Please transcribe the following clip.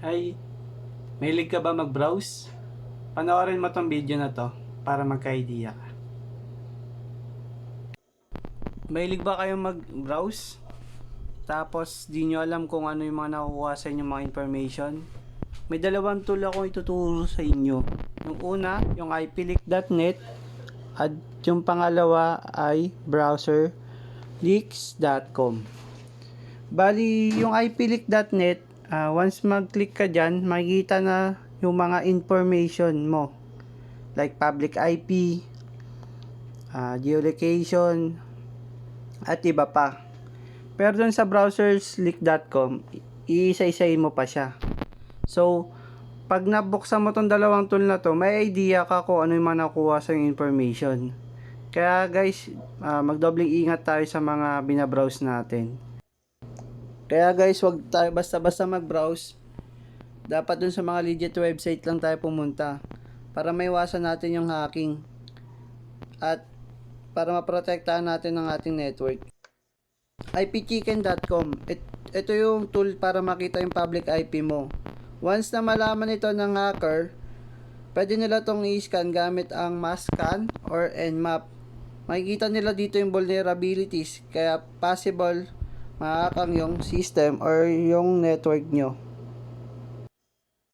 Hi, mahilig ka ba mag-browse? Panoorin mo tong video na to para magka-idea ka. Mahilig ba kayong mag-browse? Tapos di nyo alam kung ano yung mga nakukuha sa inyong mga information? May dalawang tool akong ituturo sa inyo. Yung una, yung ipleak.net at yung pangalawa ay browserleaks.com. Bali, yung ipleak.net, once mag-click ka dyan, makikita na yung mga information mo. Like public IP, geolocation, at iba pa. Pero dun sa browsersleak.com, iisa-isahin mo pa siya. So, pag nabuksan mo tong dalawang tool na to, may idea ka kung ano yung mga nakuha sa information. Kaya guys, magdobling ingat tayo sa mga binabrowse natin. Kaya guys, wag tayo basta-basta mag-browse. Dapat dun sa mga legit website lang tayo pumunta para maiwasan natin yung hacking at para maprotektahan natin ang ating network. ipchicken.com, ito yung tool para makita yung public IP mo. Once na malaman ito ng hacker, pwede nila tong i-scan gamit ang mass scan or nmap. Makikita nila dito yung vulnerabilities, kaya possible mahakang yung system or yung network nyo.